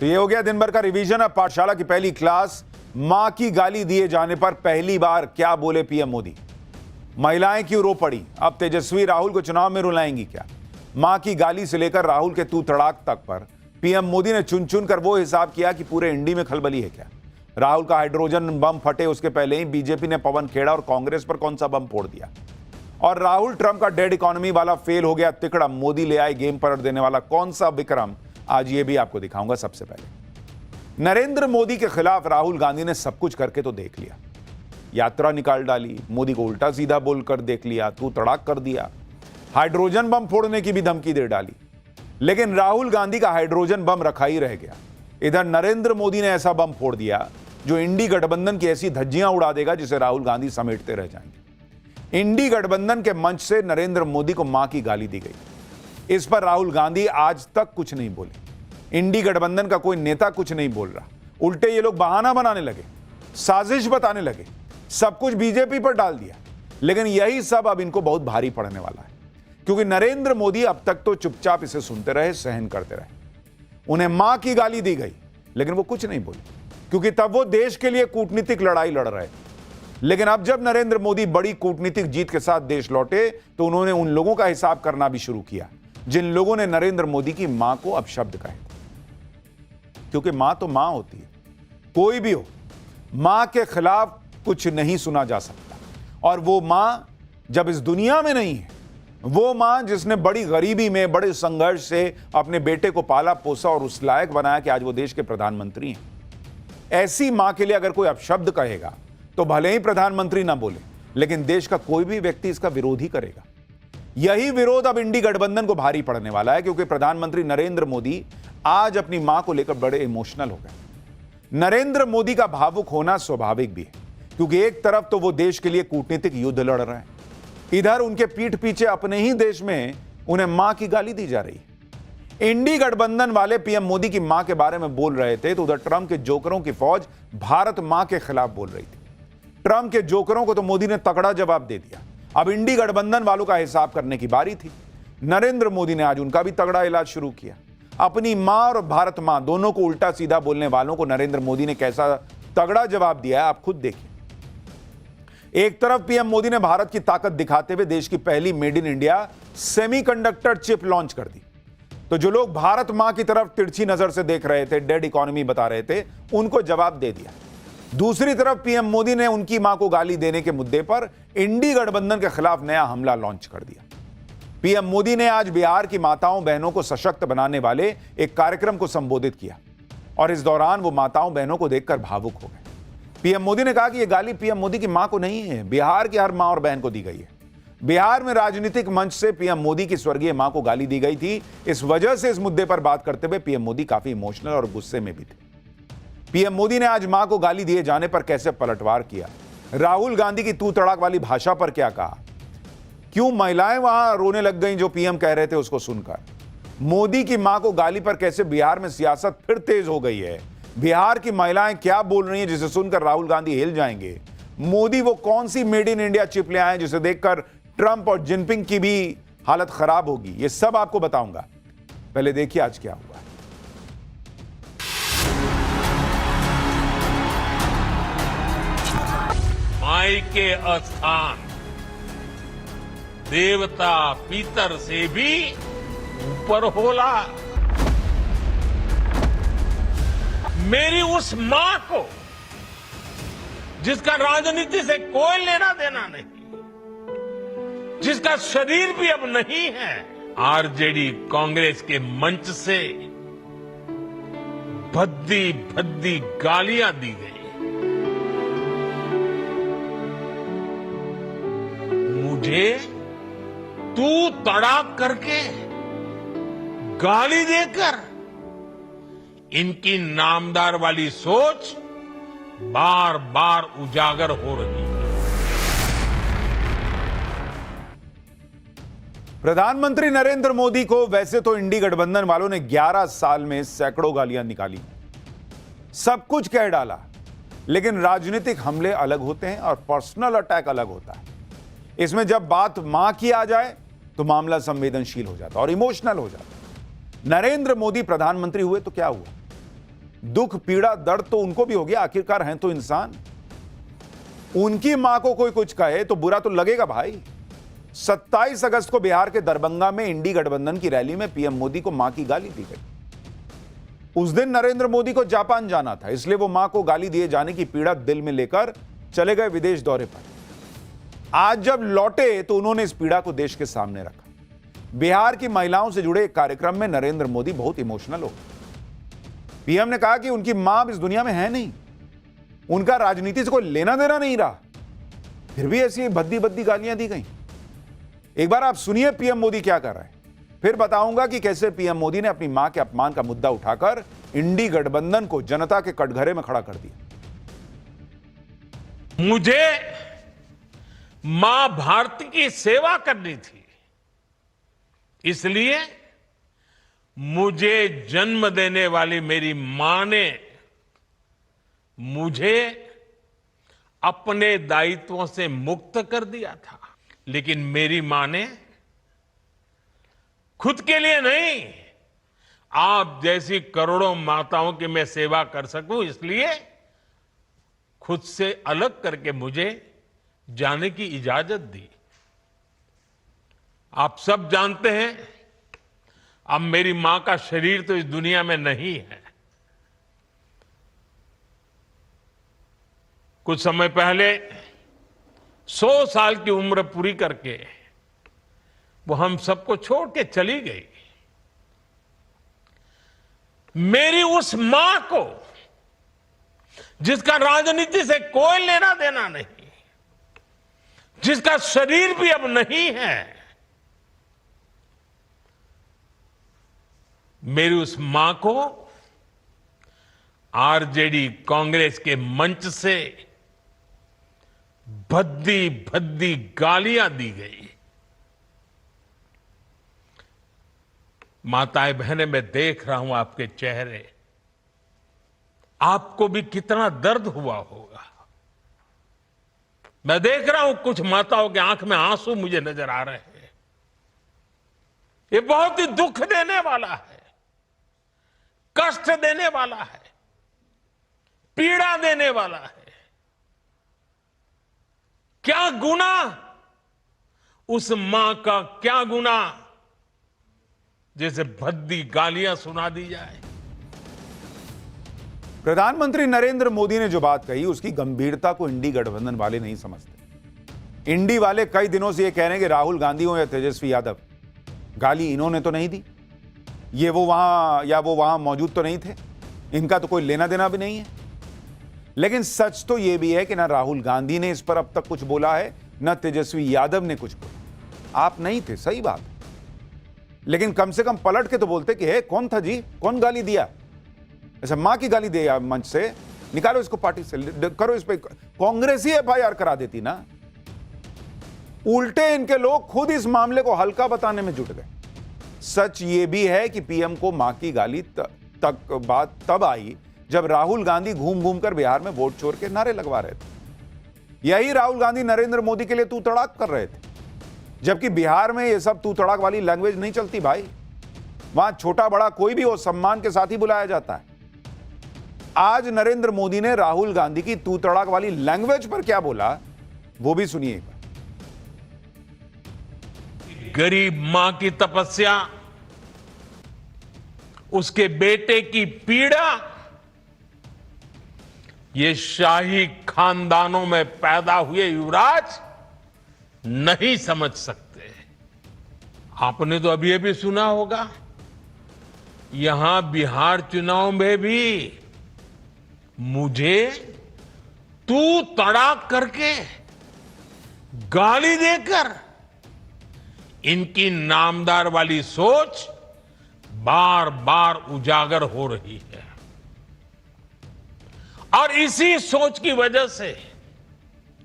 तो ये हो गया दिन भर का रिवीजन। अब पाठशाला की पहली क्लास, मां की गाली दिए जाने पर पहली बार क्या बोले पीएम मोदी। महिलाएं क्यों रो पड़ी, अब तेजस्वी राहुल को चुनाव में रुलाएंगी क्या। मां की गाली से लेकर राहुल के तू तड़ाक तक पर पीएम मोदी ने चुन चुन कर वो हिसाब किया कि पूरे इंडी में खलबली है क्या। राहुल का हाइड्रोजन बम फटे उसके पहले ही बीजेपी ने पवन खेड़ा और कांग्रेस पर कौन सा बम फोड़ दिया। और राहुल ट्रंप का डेड इकोनॉमी वाला फेल हो गया तिकड़ा, मोदी ले आए गेम पलट देने वाला कौन सा विक्रम, आज ये भी आपको दिखाऊंगा। सबसे पहले नरेंद्र मोदी के खिलाफ राहुल गांधी ने सब कुछ करके तो देख लिया, यात्रा निकाल डाली, मोदी को उल्टा सीधा बोलकर देख लिया, तू तड़ाक कर दिया, हाइड्रोजन बम फोड़ने की भी धमकी दे डाली, लेकिन राहुल गांधी का हाइड्रोजन बम रखा ही रह गया। इधर नरेंद्र मोदी ने ऐसा बम फोड़ दिया जो इंडी गठबंधन की ऐसी धज्जियां उड़ा देगा जिसे राहुल गांधी समेटते रह जाएंगे। इंडी गठबंधन के मंच से नरेंद्र मोदी को मां की गाली दी गई। इस पर राहुल गांधी आज तक कुछ नहीं बोले। इंडी गठबंधन का कोई नेता कुछ नहीं बोल रहा, उल्टे ये लोग बहाना बनाने लगे, साजिश बताने लगे, सब कुछ बीजेपी पर डाल दिया। लेकिन यही सब अब इनको बहुत भारी पड़ने वाला है, क्योंकि नरेंद्र मोदी अब तक तो चुपचाप इसे सुनते रहे, सहन करते रहे। उन्हें मां की गाली दी गई लेकिन वो कुछ नहीं बोले, क्योंकि तब वो देश के लिए कूटनीतिक लड़ाई लड़ रहे थे। लेकिन अब जब नरेंद्र मोदी बड़ी कूटनीतिक जीत के साथ देश लौटे तो उन्होंने उन लोगों का हिसाब करना भी शुरू किया जिन लोगों ने नरेंद्र मोदी की मां को अपशब्द कहे, क्योंकि मां तो मां होती है, कोई भी हो, मां के खिलाफ कुछ नहीं सुना जा सकता। और वो मां जब इस दुनिया में नहीं है, वो मां जिसने बड़ी गरीबी में बड़े संघर्ष से अपने बेटे को पाला पोसा और उस लायक बनाया कि आज वो देश के प्रधानमंत्री हैं, ऐसी मां के लिए अगर कोई अपशब्द कहेगा तो भले ही प्रधानमंत्री ना बोले, लेकिन देश का कोई भी व्यक्ति इसका विरोध ही करेगा। यही विरोध अब इंडी गठबंधन को भारी पड़ने वाला है, क्योंकि प्रधानमंत्री नरेंद्र मोदी आज अपनी मां को लेकर बड़े इमोशनल हो गए। नरेंद्र मोदी का भावुक होना स्वाभाविक भी है, क्योंकि एक तरफ तो वो देश के लिए कूटनीतिक युद्ध लड़ रहे हैं, इधर उनके पीठ पीछे अपने ही देश में उन्हें मां की गाली दी जा रही है। इंडी गठबंधन वाले पीएम मोदी की मां के बारे में बोल रहे थे तो उधर ट्रंप के जोकरों की फौज भारत मां के खिलाफ बोल रही थी। ट्रंप के जोकरों को तो मोदी ने तगड़ा जवाब दे दिया। अब इंडी गठबंधन वालों का हिसाब करने की बारी थी। नरेंद्र मोदी ने आज उनका भी तगड़ा इलाज शुरू किया। अपनी मां और भारत मां दोनों को उल्टा सीधा बोलने वालों को नरेंद्र मोदी ने कैसा तगड़ा जवाब दिया है, आप खुद देखिए। एक तरफ पीएम मोदी ने भारत की ताकत दिखाते हुए देश की पहली made in India semiconductor chip launch कर दी, तो जो लोग भारत मां की तरफ तिरछी नजर से देख रहे थे, डेड इकोनॉमी बता रहे थे, उनको जवाब दे दिया। दूसरी तरफ पीएम मोदी ने उनकी मां को गाली देने के मुद्दे पर इंडी गठबंधन के खिलाफ नया हमला लॉन्च कर दिया। पीएम मोदी ने आज बिहार की माताओं बहनों को सशक्त बनाने वाले एक कार्यक्रम को संबोधित किया और इस दौरान वो माताओं बहनों को देखकर भावुक हो गए। पीएम मोदी ने कहा कि यह गाली पीएम मोदी की मां को नहीं है, बिहार की हर मां और बहन को दी गई है। बिहार में राजनीतिक मंच से पीएम मोदी की स्वर्गीय मां को गाली दी गई थी। इस वजह से इस मुद्दे पर बात करते हुए पीएम मोदी काफी इमोशनल और गुस्से में भी थे। पीएम मोदी ने आज मां को गाली दिए जाने पर कैसे पलटवार किया, राहुल गांधी की तू तड़ाक वाली भाषा पर क्या कहा, क्यों महिलाएं वहां रोने लग गईं जो पीएम कह रहे थे उसको सुनकर, मोदी की मां को गाली पर कैसे बिहार में सियासत फिर तेज हो गई है, बिहार की महिलाएं क्या बोल रही हैं जिसे सुनकर राहुल गांधी हिल जाएंगे, मोदी वो कौन सी मेड इन इंडिया चिप ले आए जिसे देखकर ट्रंप और जिनपिंग की भी हालत खराब होगी, ये सब आपको बताऊंगा। पहले देखिए आज क्या हुआ। माई के स्थान देवता पितर से भी ऊपर होला। मेरी उस मां को जिसका राजनीति से कोई लेना देना नहीं, जिसका शरीर भी अब नहीं है, आरजेडी कांग्रेस के मंच से भद्दी भद्दी गालियां दी गई। मुझे तू तड़ाक करके गाली देकर इनकी नामदार वाली सोच बार बार उजागर हो रही है। प्रधानमंत्री नरेंद्र मोदी को वैसे तो इंडी गठबंधन वालों ने 11 साल में सैकड़ों गालियां निकाली, सब कुछ कह डाला, लेकिन राजनीतिक हमले अलग होते हैं और पर्सनल अटैक अलग होता है। इसमें जब बात मां की आ जाए तो मामला संवेदनशील हो जाता और इमोशनल हो जाता। नरेंद्र मोदी प्रधानमंत्री हुए तो क्या हुआ, दुख पीड़ा दर्द तो उनको भी हो गया, आखिरकार हैं तो इंसान। उनकी मां को कोई कुछ कहे तो बुरा तो लगेगा भाई। 27 अगस्त को बिहार के दरभंगा में इंडी गठबंधन की रैली में पीएम मोदी को मां की गाली दी गई। उस दिन नरेंद्र मोदी को जापान जाना था, इसलिए वो मां को गाली दिए जाने की पीड़ा दिल में लेकर चले गए विदेश दौरे पर। आज जब लौटे तो उन्होंने इस पीड़ा को देश के सामने रखा। बिहार की महिलाओं से जुड़े एक कार्यक्रम में नरेंद्र मोदी बहुत इमोशनल हो गए। पीएम ने कहा कि उनकी मां अब इस दुनिया में है नहीं, उनका राजनीति से कोई लेना देना नहीं रहा, फिर भी ऐसी भद्दी भद्दी गालियां दी गई। एक बार आप सुनिए पीएम मोदी क्या कर रहे हैं, फिर बताऊंगा कि कैसे पीएम मोदी ने अपनी मां के अपमान का मुद्दा उठाकर इंडी गठबंधन को जनता के कटघरे में खड़ा कर दिया। मुझे मां भारती की सेवा करनी थी, इसलिए मुझे जन्म देने वाली मेरी मां ने मुझे अपने दायित्वों से मुक्त कर दिया था। लेकिन मेरी मां ने खुद के लिए नहीं, आप जैसी करोड़ों माताओं की मैं सेवा कर सकूं, इसलिए खुद से अलग करके मुझे जाने की इजाजत दी। आप सब जानते हैं, अब मेरी मां का शरीर तो इस दुनिया में नहीं है। कुछ समय पहले 100 साल की उम्र पूरी करके वो हम सबको छोड़ के चली गई। मेरी उस मां को, जिसका राजनीति से कोई लेना देना नहीं, जिसका शरीर भी अब नहीं है, मेरी उस मां को आरजेडी कांग्रेस के मंच से भद्दी भद्दी गालियां दी गई। माताएं बहनें, मैं देख रहा हूं आपके चेहरे, आपको भी कितना दर्द हुआ होगा। मैं देख रहा हूं कुछ माताओं की आंख में आंसू मुझे नजर आ रहे हैं। ये बहुत ही दुख देने वाला है, कष्ट देने वाला है, पीड़ा देने वाला है। क्या गुना, उस मां का क्या गुना जैसे भद्दी गालियां सुना दी जाए। प्रधानमंत्री नरेंद्र मोदी ने जो बात कही उसकी गंभीरता को इंडी गठबंधन वाले नहीं समझते। इंडी वाले कई दिनों से ये कह रहे हैं कि राहुल गांधी हो या तेजस्वी यादव, गाली इन्होंने तो नहीं दी, ये वो वहां मौजूद तो नहीं थे, इनका तो कोई लेना देना भी नहीं है। लेकिन सच तो यह भी है कि ना राहुल गांधी ने इस पर अब तक कुछ बोला है, ना तेजस्वी यादव ने कुछ बोला। आप नहीं थे, सही बात, लेकिन कम से कम पलट के तो बोलते कि हे कौन था जी, कौन गाली दिया, ऐसा मां की गाली दिया मंच से, निकालो इसको पार्टी से, करो इस पे, कांग्रेस ही एफआईआर करा देती ना। उल्टे इनके लोग खुद इस मामले को हल्का बताने में जुट गए। सच ये भी है कि पीएम को मां की गाली तक बात तब आई जब राहुल गांधी घूम घूम कर बिहार में वोट चोर के नारे लगवा रहे थे। यही राहुल गांधी नरेंद्र मोदी के लिए तू तड़ाक कर रहे थे, जबकि बिहार में ये सब तू तड़ाक वाली लैंग्वेज नहीं चलती भाई। वहां छोटा बड़ा कोई भी हो सम्मान के साथ ही बुलाया जाता है। आज नरेंद्र मोदी ने राहुल गांधी की तू तड़ाक वाली लैंग्वेज पर क्या बोला वो भी सुनिए। गरीब मां की तपस्या, उसके बेटे की पीड़ा, ये शाही खानदानों में पैदा हुए युवराज नहीं समझ सकते। आपने तो अभी अभी सुना होगा, यहां बिहार चुनाव में भी मुझे तू तड़ाक करके गाली देकर इनकी नामदार वाली सोच बार बार उजागर हो रही है। और इसी सोच की वजह से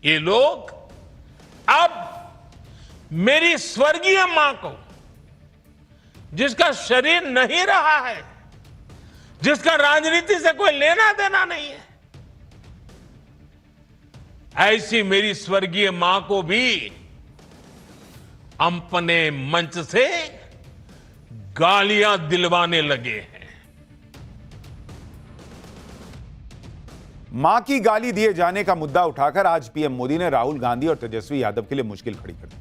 ये लोग अब मेरी स्वर्गीय मां को, जिसका शरीर नहीं रहा है, जिसका राजनीति से कोई लेना देना नहीं है, ऐसी मेरी स्वर्गीय मां को भी अपने मंच से गालियां दिलवाने लगे हैं। मां की गाली दिए जाने का मुद्दा उठाकर आज पीएम मोदी ने राहुल गांधी और तेजस्वी यादव के लिए मुश्किल खड़ी कर दी,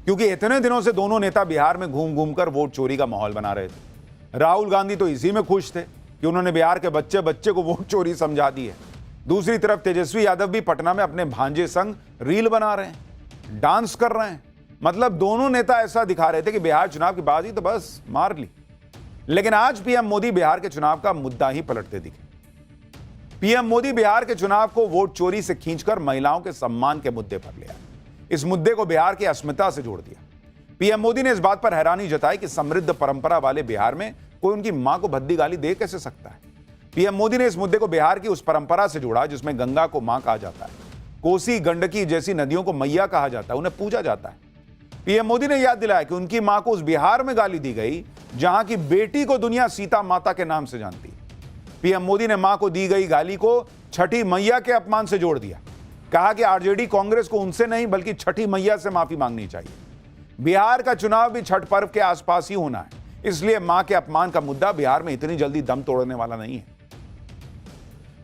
क्योंकि इतने दिनों से दोनों नेता बिहार में घूम घूम कर वोट चोरी का माहौल बना रहे थे। राहुल गांधी तो इसी में खुश थे कि उन्होंने बिहार के बच्चे बच्चे को वोट चोरी समझा दी है। दूसरी तरफ तेजस्वी यादव भी पटना में अपने भांजे संग रील बना रहे हैं, डांस कर रहे हैं। मतलब दोनों नेता ऐसा दिखा रहे थे कि बिहार चुनाव की बाजी तो बस मार ली। लेकिन आज पीएम मोदी बिहार के चुनाव का मुद्दा ही पलटते दिखे। पीएम मोदी बिहार के चुनाव को वोट चोरी से खींचकर महिलाओं के सम्मान के मुद्दे पर ले आए। इस मुद्दे को बिहार की अस्मिता से जोड़ दिया। पीएम मोदी ने इस बात पर हैरानी जताई कि समृद्ध परंपरा वाले बिहार में कोई उनकी मां को भद्दी गाली दे कैसे सकता है। पीएम मोदी ने इस मुद्दे को बिहार की उस परंपरा से जोड़ा जिसमें गंगा को मां कहा जाता है, कोसी गंडकी जैसी नदियों को मैया कहा जाता है, उन्हें पूजा जाता है। पीएम मोदी ने याद दिलाया कि उनकी मां को उस बिहार में गाली दी गई जहां की बेटी को दुनिया सीता माता के नाम से जानती है। पीएम मोदी ने मां को दी गई गाली को छठी मैया के अपमान से जोड़ दिया। कहा कि आरजेडी कांग्रेस को उनसे नहीं बल्कि छठी मैया से माफी मांगनी चाहिए। बिहार का चुनाव भी छठ पर्व के आसपास ही होना है, इसलिए मां के अपमान का मुद्दा बिहार में इतनी जल्दी दम तोड़ने वाला नहीं है।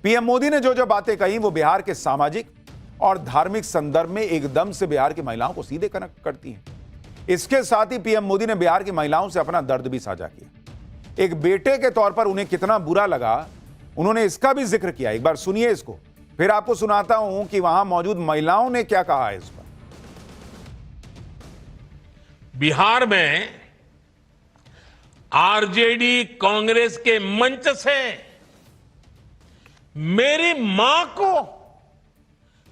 पीएम मोदी ने जो जो बातें कही वो बिहार के सामाजिक और धार्मिक संदर्भ में एकदम से बिहार की महिलाओं को सीधे कनेक्ट करती हैं। इसके साथ ही पीएम मोदी ने बिहार की महिलाओं से अपना दर्द भी साझा किया। एक बेटे के तौर पर उन्हें कितना बुरा लगा, उन्होंने इसका भी जिक्र किया। एक बार सुनिए इसको, फिर आपको सुनाता हूं कि वहां मौजूद महिलाओं ने क्या कहा है इस पर। बिहार में आरजेडी कांग्रेस के मंच से मेरी मां को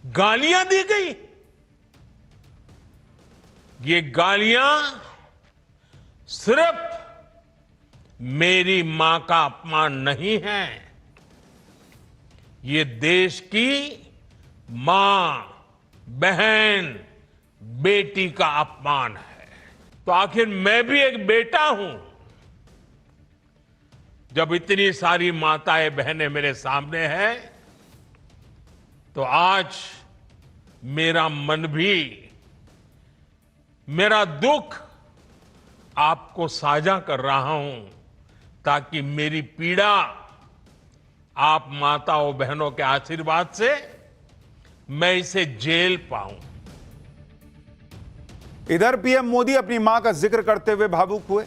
गालियां दी गई। ये गालियां सिर्फ मेरी मां का अपमान नहीं है, ये देश की मां, बहन, बेटी का अपमान है। तो आखिर मैं भी एक बेटा हूं। जब इतनी सारी माताएं बहनें मेरे सामने हैं तो आज मेरा मन भी, मेरा दुख आपको साझा कर रहा हूं ताकि मेरी पीड़ा आप माताओं बहनों के आशीर्वाद से मैं इसे झेल पाऊं। इधर पीएम मोदी अपनी मां का जिक्र करते हुए भावुक हुए,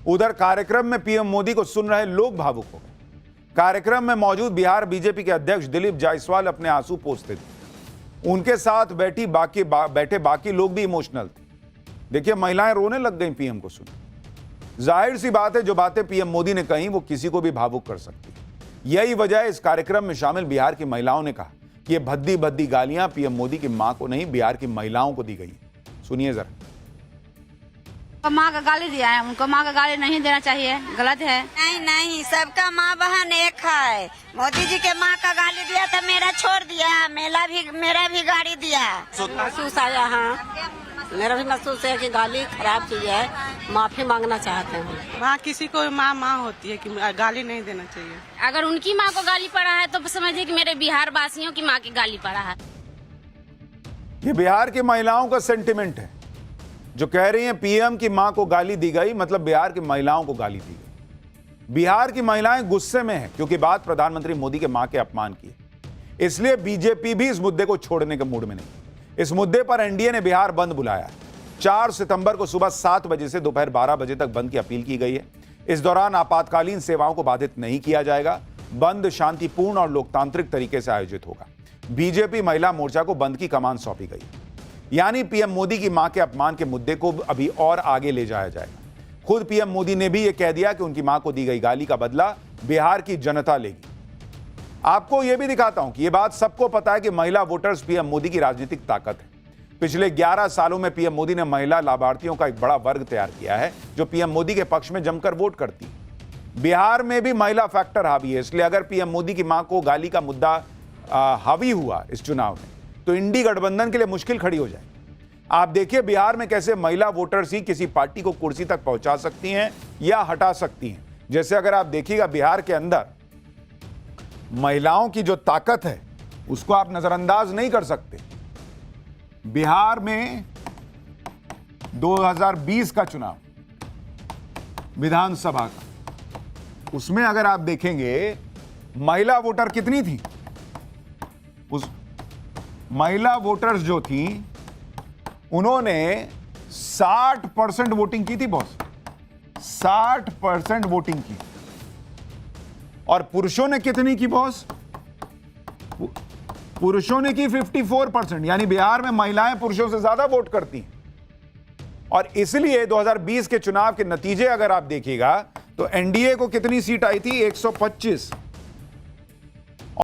उधर कार्यक्रम में पीएम मोदी को सुन रहे लोग भावुक हो गए। कार्यक्रम में मौजूद बिहार बीजेपी के अध्यक्ष दिलीप जायसवाल अपने आंसू पोंछते थे। उनके साथ बैठे बाकी लोग भी इमोशनल थे। देखिए, महिलाएं रोने लग गई पीएम को सुन। जाहिर सी बात है, जो बातें पीएम मोदी ने कही वो किसी को भी भावुक कर सकती है। यही वजह है इस कार्यक्रम में शामिल बिहार की महिलाओं ने कहा कि ये भद्दी भद्दी गालियां पीएम मोदी की मां को नहीं, बिहार की महिलाओं को दी गई है। सुनिए जरा। माँ का गाली दिया है, उनको माँ का गाली नहीं देना चाहिए, गलत है। नहीं नहीं, सबका माँ बहन एक है। मोदी जी के माँ का गाली दिया तो मेरा छोड़ दिया, मेरा भी गाली दिया। महसूस आया, हाँ मेरा भी महसूस है कि गाली खराब चीज है, माफी मांगना चाहते हैं। माँ किसी को माँ होती है कि गाली नहीं देना चाहिए। अगर उनकी माँ को गाली पड़ा है तो समझिए कि मेरे बिहार वासियों की माँ की गाली पड़ा है। ये बिहार की महिलाओं का सेंटिमेंट है, जो कह रही हैं पीएम की मां को गाली दी गई, मतलब बिहार की महिलाओं को गाली दी गई। बिहार की महिलाएं गुस्से में हैं क्योंकि बात प्रधानमंत्री मोदी के मां के अपमान की है। इसलिए बीजेपी भी इस मुद्दे को छोड़ने के मूड में नहीं। इस मुद्दे पर एनडीए ने बिहार बंद बुलाया है। 4 सितंबर को सुबह 7 बजे से दोपहर 12 बजे तक बंद की अपील की गई है। इस दौरान आपातकालीन सेवाओं को बाधित नहीं किया जाएगा। बंद शांतिपूर्ण और लोकतांत्रिक तरीके से आयोजित होगा। बीजेपी महिला मोर्चा को बंद की कमान सौंपी गई है। यानी पीएम मोदी की मां के अपमान के मुद्दे को अभी और आगे ले जाया जाएगा। खुद पीएम मोदी ने भी यह कह दिया कि उनकी मां को दी गई गाली का बदला बिहार की जनता लेगी। आपको यह भी दिखाता हूं कि यह बात सबको पता है कि महिला वोटर्स पीएम मोदी की राजनीतिक ताकत है। पिछले 11 सालों में पीएम मोदी ने महिला लाभार्थियों का एक बड़ा वर्ग तैयार किया है जो पीएम मोदी के पक्ष में जमकर वोट करती है। बिहार में भी महिला फैक्टर हावी है, इसलिए अगर पीएम मोदी की मां को गाली का मुद्दा हावी हुआ इस चुनाव में तो इंडी गठबंधन के लिए मुश्किल खड़ी हो जाए। आप देखिए बिहार में कैसे महिला वोटर्स ही किसी पार्टी को कुर्सी तक पहुंचा सकती हैं या हटा सकती हैं। जैसे अगर आप देखिएगा बिहार के अंदर महिलाओं की जो ताकत है उसको आप नजरअंदाज नहीं कर सकते। बिहार में 2020 का चुनाव विधानसभा का, उसमें अगर आप देखेंगे महिला वोटर कितनी थी, उस महिला वोटर्स जो थी उन्होंने 60% वोटिंग की थी बॉस, 60% वोटिंग की। और पुरुषों ने कितनी की बॉस? पुरुषों ने की 54%, यानी बिहार में महिलाएं पुरुषों से ज्यादा वोट करती हैं। और इसलिए 2020 के चुनाव के नतीजे अगर आप देखिएगा तो एनडीए को कितनी सीट आई थी? 125।